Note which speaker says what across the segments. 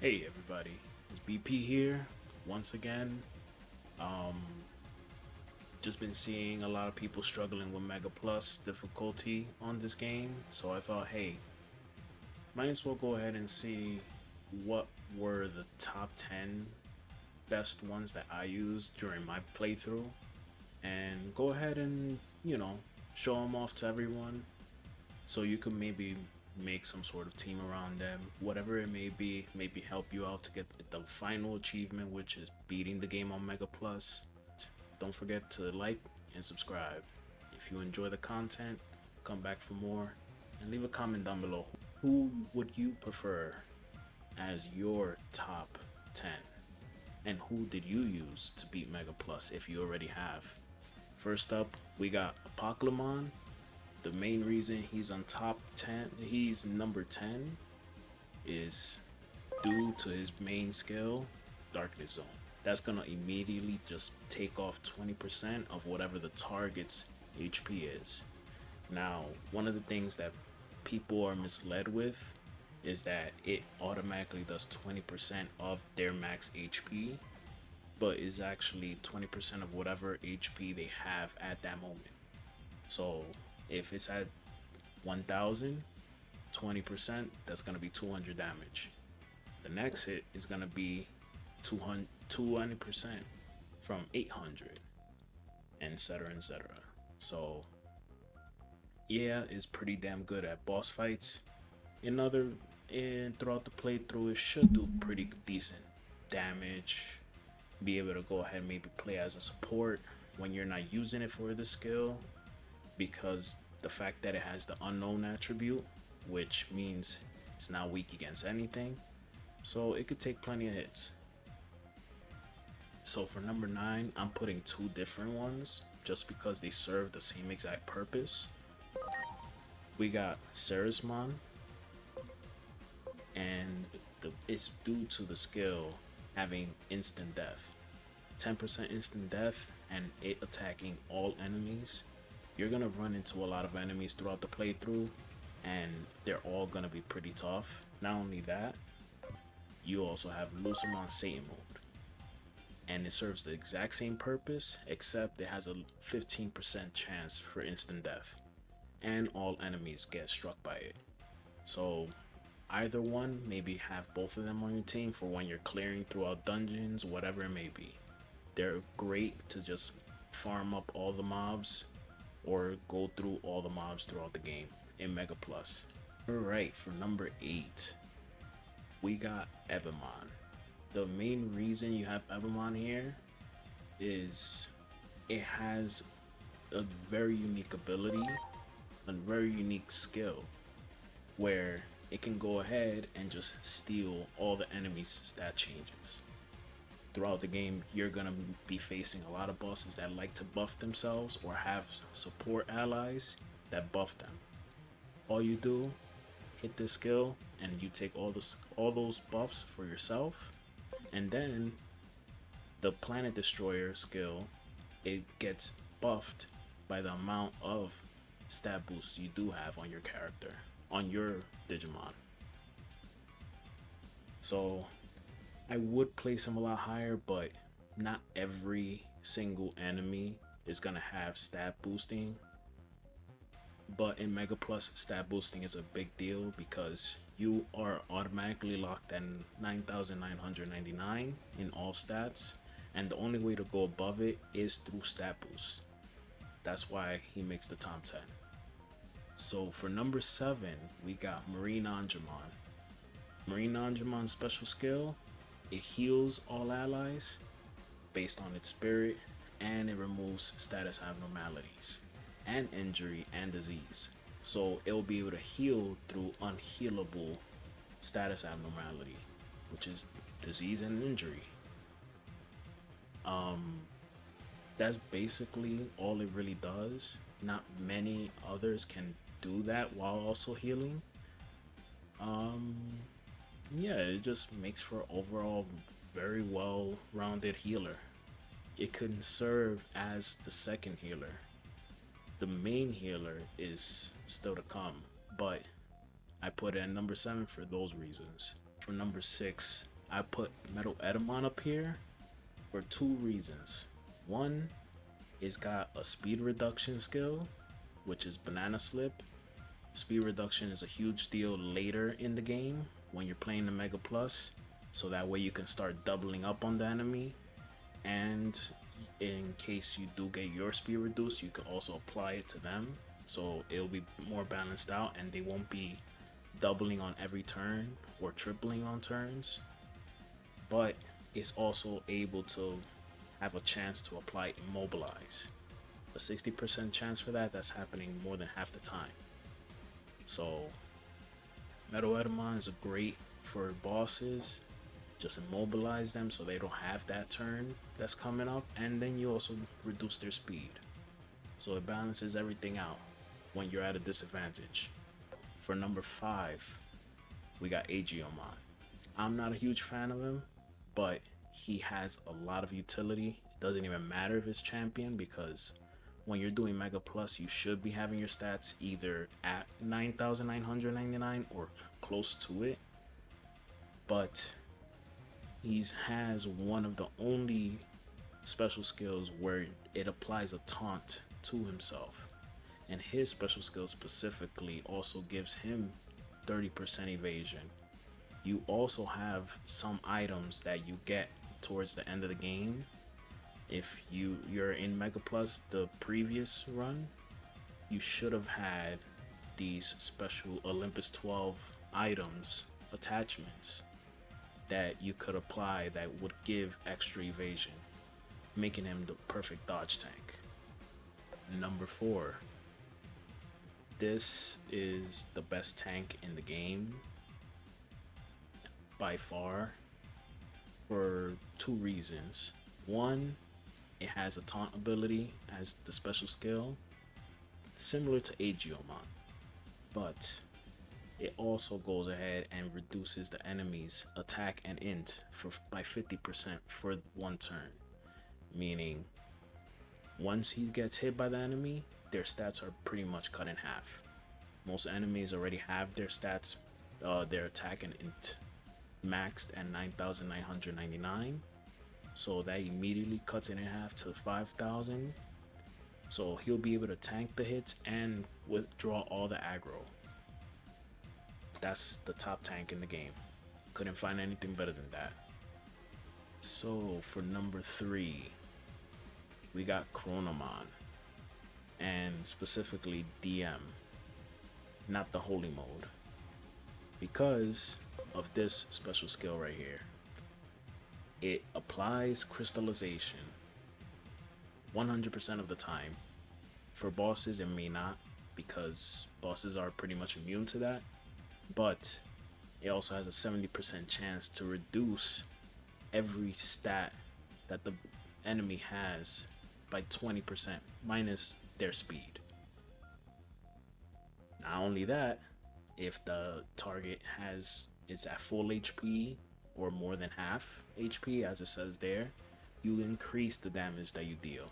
Speaker 1: Hey everybody, it's BP here once again. Um, just been seeing a lot of people struggling with Mega Plus difficulty on this game, so I thought, hey, might as well go ahead and see what were the top 10 best ones that I used during my playthrough, and go ahead and show them off to everyone so you can maybe make some sort of team around them, whatever it may be, maybe help you out to get the final achievement, which is beating the game on Mega Plus. Don't forget to like and subscribe. If you enjoy the content, come back for more and leave a comment down below. Who would you prefer as your top 10? And who did you use to beat Mega Plus if you already have? First up, we got Apocalypse. The main reason he's on top 10, he's number 10, is due to his main skill, Darkness Zone. That's gonna immediately just take off 20% of whatever the target's HP is. Now, one of the things that people are misled with is that it automatically does 20% of their max HP, but is actually 20% of whatever HP they have at that moment. So if it's at 1000, 20%, that's going to be 200 damage. The next hit is going to be 200% from 800, etc. etc. So yeah, it's pretty damn good at boss fights. Throughout the playthrough, it should do pretty decent damage. Be able to go ahead and maybe play as a support when you're not using it for the skill, because the fact that it has the unknown attribute, which means it's not weak against anything, so it could take plenty of hits. So for number 9, I'm putting two different ones just because they serve the same exact purpose. We got Ceresmon, and it's due to the skill having instant death. 10% instant death and it attacking all enemies. You're gonna run into a lot of enemies throughout the playthrough, and they're all gonna be pretty tough. Not only that, you also have Lucimon Satan mode, and it serves the exact same purpose, except it has a 15% chance for instant death, and all enemies get struck by it. So either one, maybe have both of them on your team for when you're clearing throughout dungeons, whatever it may be. They're great to just farm up all the mobs or go through all the mobs throughout the game in Mega Plus. Alright, for number 8, we got Ebamon. The main reason you have Ebamon here is it has a very unique ability, a very unique skill, where it can go ahead and just steal all the enemies' stat changes. Throughout the game, you're gonna be facing a lot of bosses that like to buff themselves or have support allies that buff them. All you do, hit this skill, and you take all those buffs for yourself, and then the Planet Destroyer skill, it gets buffed by the amount of stat boosts you do have on your character, on your Digimon. So I would place him a lot higher, but not every single enemy is gonna have stat boosting. But in Mega Plus, stat boosting is a big deal because you are automatically locked at 9,999 in all stats, and the only way to go above it is through stat boosts. That's why he makes the top 10. So for number 7, we got Marine Angemon. Marine Angemon's special skill, it heals all allies based on its spirit, and it removes status abnormalities and injury and disease. So it will be able to heal through unhealable status abnormality, which is disease and injury. That's basically all it really does. Not many others can do that while also healing. Yeah, it just makes for overall very well-rounded healer. It can serve as the second healer. The main healer is still to come, but I put it at number 7 for those reasons. For number 6, I put Metal Edamon up here for two reasons. One, it's got a speed reduction skill, which is Banana Slip. Speed reduction is a huge deal later in the game when you're playing the Mega Plus, so that way you can start doubling up on the enemy. And in case you do get your speed reduced, you can also apply it to them, so it'll be more balanced out and they won't be doubling on every turn or tripling on turns. But it's also able to have a chance to apply Immobilize. A 60% chance for that, that's happening more than half the time. So Metal Edamon is a great for bosses. Just immobilize them so they don't have that turn that's coming up, and then you also reduce their speed. So it balances everything out when you're at a disadvantage. For number 5, we got Aegiomon. I'm not a huge fan of him, but he has a lot of utility. It doesn't even matter if it's champion, because when you're doing Mega Plus, you should be having your stats either at 9,999 or close to it. But he has one of the only special skills where it applies a taunt to himself. And his special skill specifically also gives him 30% evasion. You also have some items that you get towards the end of the game. If you're in Mega Plus the previous run, you should have had these special Olympus 12 items, attachments, that you could apply that would give extra evasion, making him the perfect dodge tank. Number 4. This is the best tank in the game by far for two reasons. One, it has a taunt ability as the special skill, similar to Aegiomon, but it also goes ahead and reduces the enemy's attack and int by 50% for one turn. Meaning, once he gets hit by the enemy, their stats are pretty much cut in half. Most enemies already have their stats, their attack and int maxed at 9,999. So that immediately cuts it in half to 5,000. So he'll be able to tank the hits and withdraw all the aggro. That's the top tank in the game. Couldn't find anything better than that. So for number 3, we got Chronomon, and specifically DM, not the holy mode, because of this special skill right here. It applies crystallization 100% of the time. For bosses, it may not, because bosses are pretty much immune to that. But it also has a 70% chance to reduce every stat that the enemy has by 20% minus their speed. Not only that, if the target is at full HP or more than half HP, as it says there, you increase the damage that you deal.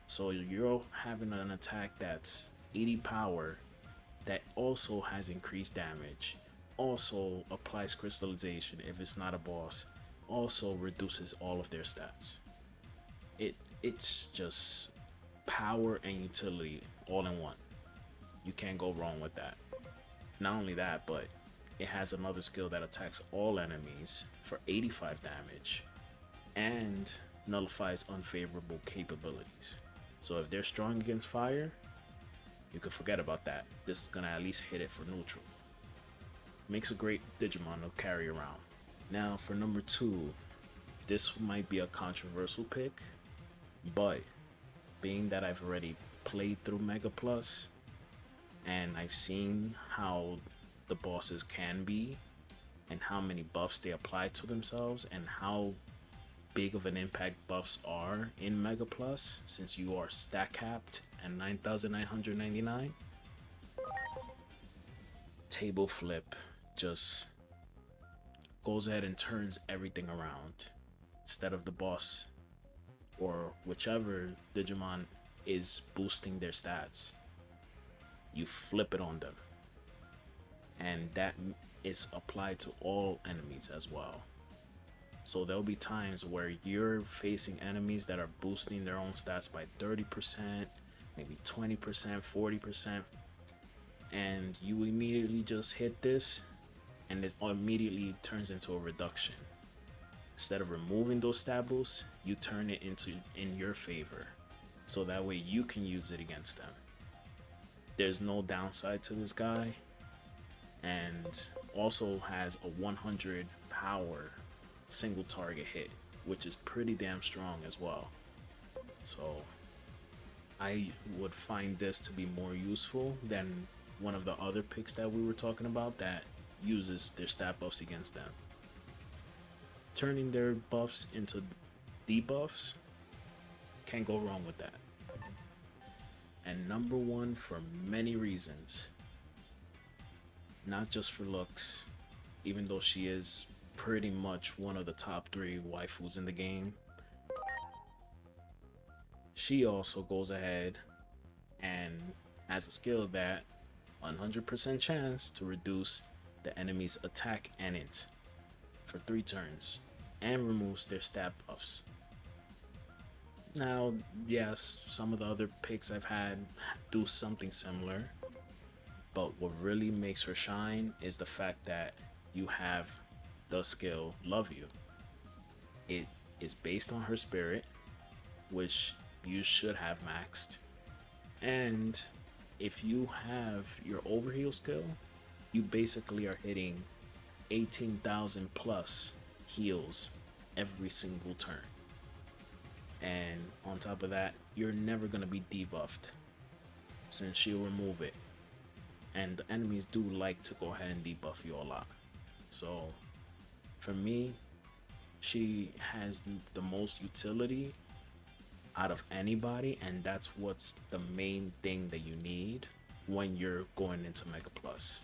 Speaker 1: So you're having an attack that's 80 power that also has increased damage, also applies crystallization if it's not a boss, also reduces all of their stats. It's just power and utility all in one. You can't go wrong with that. Not only that, but it has another skill that attacks all enemies for 85 damage and nullifies unfavorable capabilities. So if they're strong against fire, you can forget about that. This is gonna at least hit it for neutral. Makes a great Digimon to carry around. Now for number 2, this might be a controversial pick, but being that I've already played through Mega Plus and I've seen how the bosses can be and how many buffs they apply to themselves and how big of an impact buffs are in Mega Plus, since you are stack capped at 9,999, Table Flip just goes ahead and turns everything around. Instead of the boss or whichever Digimon is boosting their stats, you flip it on them, and that is applied to all enemies as well. So there'll be times where you're facing enemies that are boosting their own stats by 30%, maybe 20%, 40%, and you immediately just hit this and it immediately turns into a reduction. Instead of removing those stat boosts, you turn it into in your favor. So that way you can use it against them. There's no downside to this guy, and also has a 100 power single target hit, which is pretty damn strong as well. So I would find this to be more useful than one of the other picks that we were talking about that uses their stat buffs against them. Turning their buffs into debuffs, can't go wrong with that. And number one, for many reasons, not just for looks, even though she is pretty much one of the top 3 waifus in the game, she also goes ahead and has a skill that 100% chance to reduce the enemy's attack and int for 3 turns and removes their stat buffs. Now, yes, some of the other picks I've had do something similar, but what really makes her shine is the fact that you have the skill Love You. It is based on her spirit, which you should have maxed. And if you have your overheal skill, you basically are hitting 18,000 plus heals every single turn. And on top of that, you're never going to be debuffed since she'll remove it. And the enemies do like to go ahead and debuff you a lot. So for me, she has the most utility out of anybody, and that's what's the main thing that you need when you're going into Mega Plus.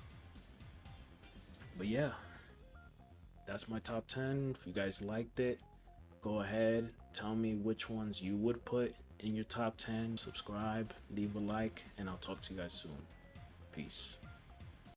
Speaker 1: But yeah, that's my top 10. If you guys liked it, go ahead, tell me which ones you would put in your top 10. Subscribe, leave a like, and I'll talk to you guys soon. Peace.